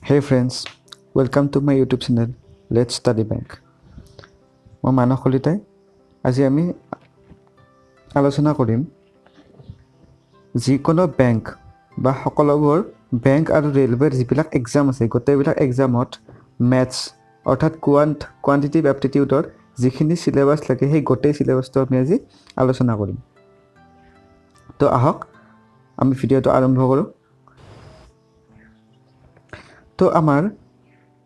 Hey friends, welcome to my YouTube channel Let's Study Bank. মই মানস কলিতাই আজি আমি আলোচনা কৰিম যিকোনো বেংক বা সকলোবোৰ বেংক আৰু ৰেলৱেৰ যিবিলাক এক্সাম আছে গোটেইবিলাক এক্সামত মেথছ অৰ্থাৎ কোৱান্টিটিভ এপ্টিটিউডৰ যিখিনি সিলেবাছ লাগে সেই গোটেই সিলেবাছটো আমি আজি আলোচনা কৰিম। তো আহক আমি ভিডিঅ'টো আৰম্ভ কৰোঁ। তো আমাৰ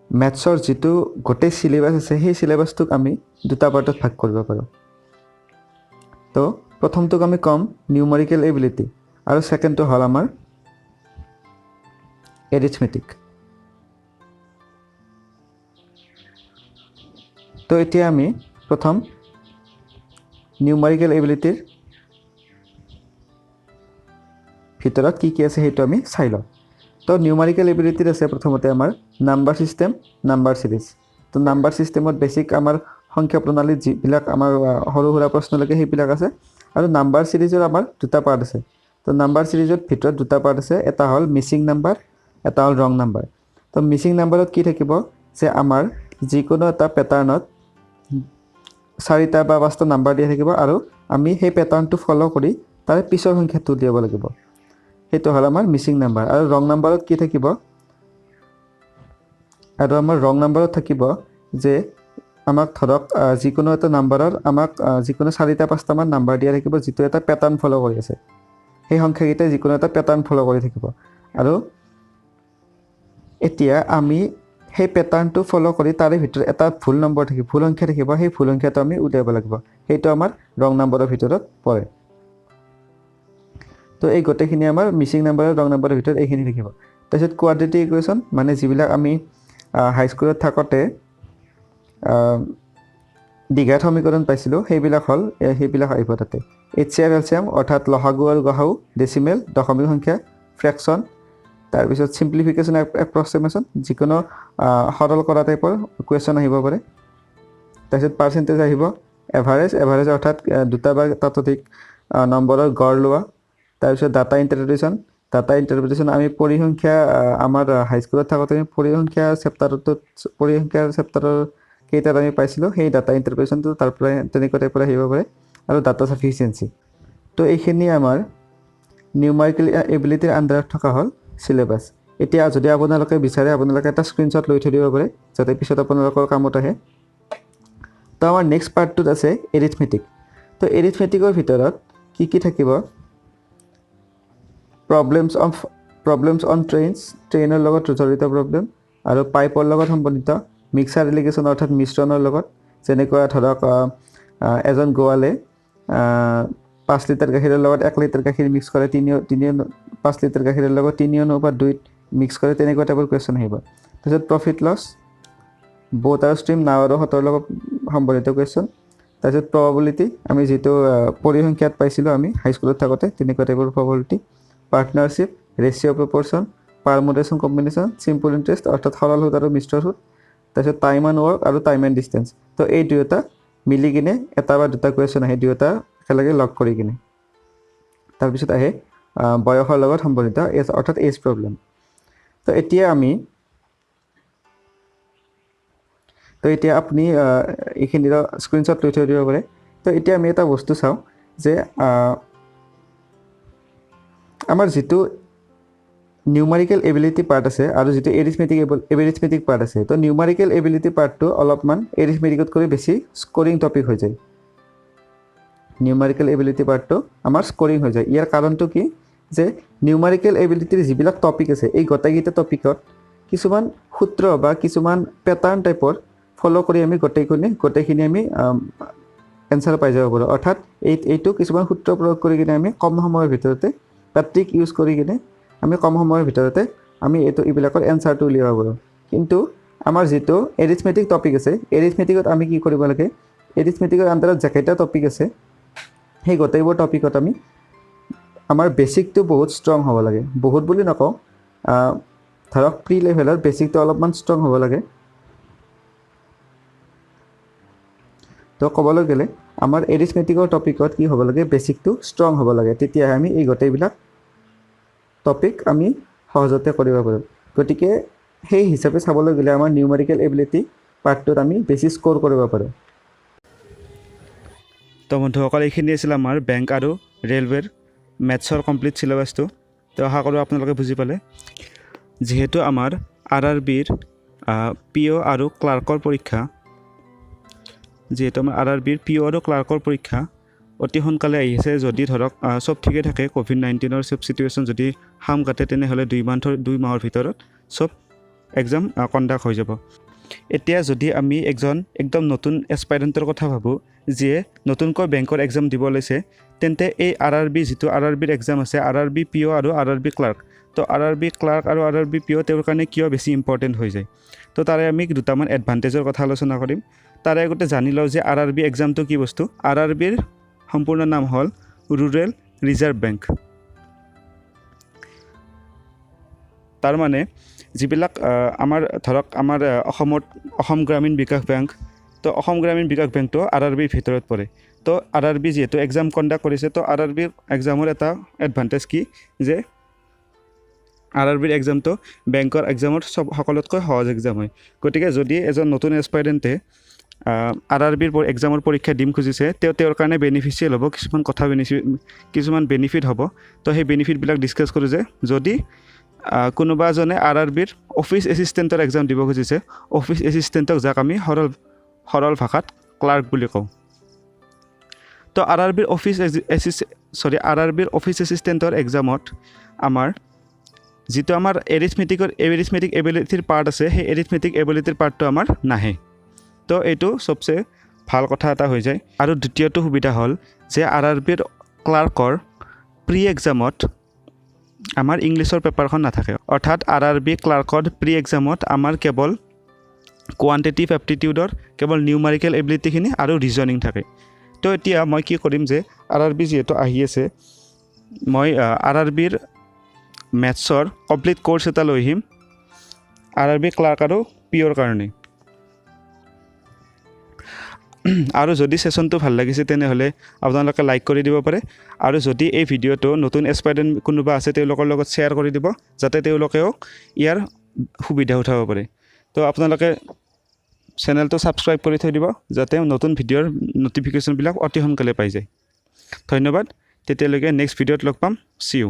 মেথছৰ যিটো গোটেই সিলেবাছ আছে সেই সিলেবাছটোক আমি দুটা পাৰ্টত ভাগ কৰিব পাৰোঁ। তো প্ৰথমটোক আমি কম নিউমেৰিকেল এবিলিটি আৰু সেকেণ্ডটো হ'ল আমাৰ এৰিথমেটিক। তো এতিয়া আমি প্ৰথম নিউমেৰিকেল এবিলিটিৰ ভিতৰত কি আছে সেইটো আমি চাই লওঁ। তো নিউমেৰিকেল এবিলিটিৰ আছে প্ৰথমতে আমাৰ নাম্বাৰ সিস্টেম, নাম্বাৰ সিৰিজ। তো নাম্বাৰ সিস্টেমত বেসিক আমাৰ সংখ্যা প্ৰণালী যিবিলাক আমাৰ সৰু সুৰা প্ৰশ্নলৈকে সেইবিলাক আছে আৰু নাম্বাৰ সিৰিজৰ আমাৰ দুটা পাৰ্ট আছে। তো নাম্বাৰ সিৰিজৰ ভিতৰত দুটা পাৰ্ট আছে, এটা হ'ল মিছিং নাম্বাৰ, এটা হ'ল ৰং নাম্বাৰ। তো মিছিং নাম্বাৰত কি থাকিব যে আমাৰ যিকোনো এটা পেটাৰ্ণত 4টা বা 5টা নাম্বাৰ দিয়া থাকিব আৰু আমি সেই পেটাৰ্ণটো ফলো কৰি তাৰে পিছৰ সংখ্যাটো উলিয়াব লাগিব। সেইটো হ'ল আমাৰ মিছিং নাম্বাৰ। আৰু ৰং নাম্বাৰত কি থাকিব, আৰু আমাৰ ৰং নাম্বাৰত থাকিব যে আমাক ধৰক যিকোনো এটা নাম্বাৰৰ আমাক যিকোনো 4টা 5টা মান নাম্বাৰ দিয়া থাকিব যিটো এটা পেটাৰ্ণ ফলো কৰি আছে, সেই সংখ্যাকেইটা যিকোনো এটা পেটাৰ্ণ ফলো কৰি থাকিব। আৰু এতিয়া আমি সেই পেটাৰ্ণটো ফলো কৰি তাৰে ভিতৰত এটা ভুল নম্বৰ থাকিব, ভুল সংখ্যা থাকিব, সেই ভুল সংখ্যাটো আমি উলিয়াব লাগিব। সেইটো আমাৰ ৰং নাম্বাৰৰ ভিতৰত পৰে। তো এই গোটেইখিনি আমাৰ মিছিং নাম্বাৰ আৰু ৰং নাম্বাৰৰ ভিতৰত এইখিনি থাকিব। তাৰপিছত কোৱাড্ৰেটিক ইকুৱেশ্যন মানে যিবিলাক আমি হাইস্কুলত থাকোঁতে দ্বিঘাত সমীকৰণ পাইছিলোঁ সেইবিলাক হ'ল সেইবিলাক আহিব তাতে। HCF LCM অৰ্থাৎ লসাগু আৰু গসাগু, ডেচিমেল দশমিক সংখ্যা, ফ্ৰেকশ্যন, তাৰপিছত চিম্প্লিফিকেশ্যন এপ্ৰক্সিমেশ্যন যিকোনো সৰল কৰা টাইপৰ কুৱেশ্যন আহিব পাৰে। তাৰপিছত পাৰ্চেণ্টেজ আহিব, এভাৰেজ অৰ্থাৎ দুটা বা তাত অধিক নম্বৰৰ গড় লোৱা। তাৰপিছত ডাটা ইণ্টাৰপ্ৰিটেশ্যন আমি পৰিসংখ্যা আমাৰ হাইস্কুলত থাকোঁতে পৰিসংখ্যাৰ চেপ্টাৰৰ কেইটাত আমি পাইছিলোঁ, সেই ডাটা ইণ্টাৰপ্ৰিটেশ্যনটো তাৰ পৰাই তেনেকুৱা টাইপৰ আহিব পাৰে। আৰু ডাটা সাফিচিয়েঞ্চি। তো এইখিনি আমাৰ নিউমেৰিকেল এবিলিটিৰ আণ্ডাৰত থকা হ'ল সিলেবাছ। এতিয়া যদি আপোনালোকে বিচাৰে আপোনালোকে এটা স্ক্ৰীনশ্বট লৈ থৈ দিব পাৰে যাতে পিছত আপোনালোকৰ কামত আহে। তো আমাৰ নেক্সট পাৰ্টটোত আছে এৰিথমেটিক। তো এৰিথমেটিকৰ ভিতৰত কি থাকিব, প্ৰব্লেমছ অন ট্ৰেইনৰ লগত জড়িত প্ৰব্লেম, আৰু পাইপৰ লগত সম্বন্ধিত, মিক্সাৰ ৰিলিগেশ্যন অৰ্থাৎ মিশ্ৰণৰ লগত, যেনেকুৱা ধৰক এজন গোৱালে 5 লিটাৰ গাখীৰৰ লগত 1 লিটাৰ গাখীৰ মিক্স কৰে, 5 লিটাৰ গাখীৰৰ লগত 3:2 মিক্স কৰে, তেনেকুৱা টাইপৰ কুৱেশ্যন আহিব। তাৰপিছত প্ৰফিট লছ, বোট আৰু ষ্ট্ৰীম, নাও আৰু হতৰ লগত সম্বন্ধিত কুৱেশ্যন। তাৰপিছত প্ৰবাবিলিটি আমি যিটো পৰিসংখ্যাত পাইছিলোঁ আমি হাইস্কুলত থাকোঁতে তেনেকুৱা টাইপৰ probability, partnership, ratio' proportion, permutation combination, simple interest অৰ্থাৎ সৰল সুদ আৰু মিশ্ৰ সুদ, তাৰপিছত টাইম এণ্ড ৱৰ্ক আৰু টাইম এণ্ড ডিষ্টেঞ্চ। তো এই দুয়োটা মিলি কিনে এটা বা দুটা কুৱেশ্যন আহে, দুয়োটা একেলগে লগ কৰি কিনে। তাৰপিছত আহে বয়সৰ লগত সম্বন্ধিত অৰ্থাৎ এজ প্ৰব্লেম। তো এতিয়া আপুনি এইখিনিৰ স্ক্ৰীনশ্বট লৈ থৈ দিব পাৰে। তো এতিয়া আমি এটা বস্তু চাওঁ যে আমাৰ যিটো নিউমেৰিকেল এবিলিটি পাৰ্ট আছে আৰু যিটো এৰিথমেটিক পাৰ্ট আছে, তো নিউমেৰিকেল এবিলিটি পাৰ্টটো অলপমান এৰিথমেটিকতকৈ বেছি স্ক'ৰিং টপিক হৈ যায়। নিউমেৰিকেল এবিলিটি পাৰ্টটো আমাৰ স্ক'ৰিং হৈ যায়। ইয়াৰ কাৰণটো কি যে নিউমেৰিকেল এবিলিটিৰ যিবিলাক টপিক আছে এই গোটেইকেইটা টপিকত কিছুমান সূত্ৰ বা কিছুমান পেটাৰ্ণ টাইপৰ ফ'ল' কৰি আমি গোটেইখিনি আমি এনচাৰ পাই যাব পাৰোঁ। অৰ্থাৎ এইটো কিছুমান সূত্ৰ প্ৰয়োগ কৰি কিনে আমি কম সময়ৰ ভিতৰতে বা ট্ৰিক ইউজ কৰি কিনে আমি কম সময়ৰ ভিতৰতে আমি এইবিলাকৰ এনচাৰটো উলিয়াব পাৰোঁ। কিন্তু আমাৰ যিটো এৰিথমেটিক টপিক আছে, এৰিথমেটিকত আমি কি কৰিব লাগে, এৰিথমেটিকৰ আণ্ডাৰত যিকেইটা টপিক আছে সেই গোটেইবোৰ টপিকত আমাৰ বেছিকটো বহুত ষ্ট্ৰং হ'ব লাগে। বহুত বুলি নকওঁ, ধৰক প্ৰি লেভেলৰ বেছিকটো অলপমান ষ্ট্ৰং হ'ব লাগে। তো ক'বলৈ গ'লে আমাৰ এৰিথমেটিকৰ টপিকত কি হ'ব লাগে, বেছিকটো ষ্ট্ৰং হ'ব লাগে, তেতিয়াহে আমি এই গোটেইবিলাক টপিক আমি সহজতে কৰিব পাৰোঁ। গতিকে সেই হিচাপে চাবলৈ গ'লে আমাৰ নিউমাৰিকেল এবিলিটি পাৰ্টটোত আমি বেছি স্ক'ৰ কৰিব পাৰোঁ। তো বন্ধুসকল এইখিনি আছিল আমাৰ বেংক আৰু ৰেলৱেৰ মেথছৰ কমপ্লিট চিলেবাছটো। তো আশা কৰোঁ আপোনালোকে বুজি পালে। যিহেতু আমাৰ RRBৰ PO আৰু ক্লাৰ্কৰ পৰীক্ষা অতি সোনকালে আহিছে। যদি ধৰক চব ঠিকে থাকে, COVID-19ৰ চব চিটুৱেশ্যন যদি হাম কাটে, তেনেহ'লে 2 মাহৰ ভিতৰত চব এক্সাম কণ্ডাক্ট হৈ যাব। এতিয়া যদি আমি একদম নতুন এছপাইৰেণ্টৰ কথা ভাবোঁ, যিয়ে নতুনকৈ বেংকৰ এক্সাম দিব লৈছে, তেন্তে এই যিটো RRBৰ এক্সাম আছে, RRB PO আৰু RRB ক্লাৰ্ক, তো RRB ক্লাৰ্ক আৰু RRB PO তেওঁৰ কাৰণে কিয় বেছি ইম্পৰ্টেণ্ট হৈ যায়। তো তাৰে আমি দুটামান এডভান্টেজৰ কথা আলোচনা কৰিম। তাৰে আগতে জানি লওঁ যে RRB এক্সামটো কি বস্তু। RRBৰ সম্পূৰ্ণ নাম হ'ল ৰুৰেল ৰিজাৰ্ভ বেংক। তাৰ মানে যিবিলাক আমাৰ ধৰক আমাৰ অসম গ্ৰামীণ বিকাশ বেংক, তো অসম গ্ৰামীণ বিকাশ বেংকটো RRBৰ ভিতৰত পৰে। তো RRB যিহেতু এক্সাম কণ্ডাক্ট কৰিছে, তো RRBৰ এক্সামৰ এটা এডভান্টেজ কি যে RRBৰ এক্সামটো বেংকৰ এক্সামৰ সকলোতকৈ সহজ এক্সাম হয়। গতিকে যদি এজন নতুন এছপাইৰেণ্টে RRBৰ এক্সামৰ পৰীক্ষা দিম খুজিছে, তেওঁৰ কাৰণে বেনিফিচিয়েল হ'ব, কিছুমান বেনিফিট হ'ব। তো সেই বেনিফিটবিলাক ডিছকাছ কৰোঁ যে যদি কোনোবা এজনে RRBৰ অফিচ এছিষ্টেণ্টৰ এক্সাম দিব খুজিছে, অফিচ এছিষ্টেণ্টক যাক আমি সৰল ভাষাত ক্লাৰ্ক বুলি কওঁ। তো RRBৰ অফিচ এছিষ্টেণ্টৰ এক্সামত আমাৰ যিটো আমাৰ এৰিথমেটিক এবিলিটিৰ পাৰ্ট আছে, সেই এৰিথমেটিক এবিলিটিৰ পাৰ্টটো আমাৰ নাহে। তো এইটো চবচে ভাল কথা এটা হৈ যায়। আৰু দ্বিতীয়টো সুবিধা হ'ল যে RRBৰ ক্লাৰ্কৰ প্ৰি এক্সামত আমাৰ ইংলিছৰ পেপাৰখন নাথাকে। অৰ্থাৎ RRB ক্লাৰ্কৰ প্ৰি এক্সামত আমাৰ কেৱল কোৱান্টিটিভ এপ্টিটিউডৰ কেৱল নিউমাৰিকেল এবিলিটিখিনি আৰু ৰিজনিং থাকে। তো এতিয়া মই কি কৰিম যে RRB যিহেতু আহি আছে, মই RRBৰ মেথছৰ কমপ্লিট কোৰ্চ এটা লৈ আহিম RRB ক্লাৰ্ক আৰু POৰ কাৰণে। আৰু যদি ছেশ্যনটো ভাল লাগিছে, তেনেহ'লে আপোনালোকে লাইক কৰি দিব পাৰে। আৰু যদি এই ভিডিঅ'টো নতুন এছপাইৰেণ্ট কোনোবা আছে, তেওঁলোকৰ লগত শ্বেয়াৰ কৰি দিব, যাতে তেওঁলোকেও ইয়াৰ সুবিধা উঠাব পাৰে। তো আপোনালোকে চেনেলটো ছাবস্ক্ৰাইব কৰি থৈ দিব, যাতে নতুন ভিডিঅ'ৰ ন'টিফিকেশ্যনবিলাক অতি সোনকালে পাই যায়। ধন্যবাদ। তেতিয়ালৈকে নেক্সট ভিডিঅ'ত লগ পাম। See U.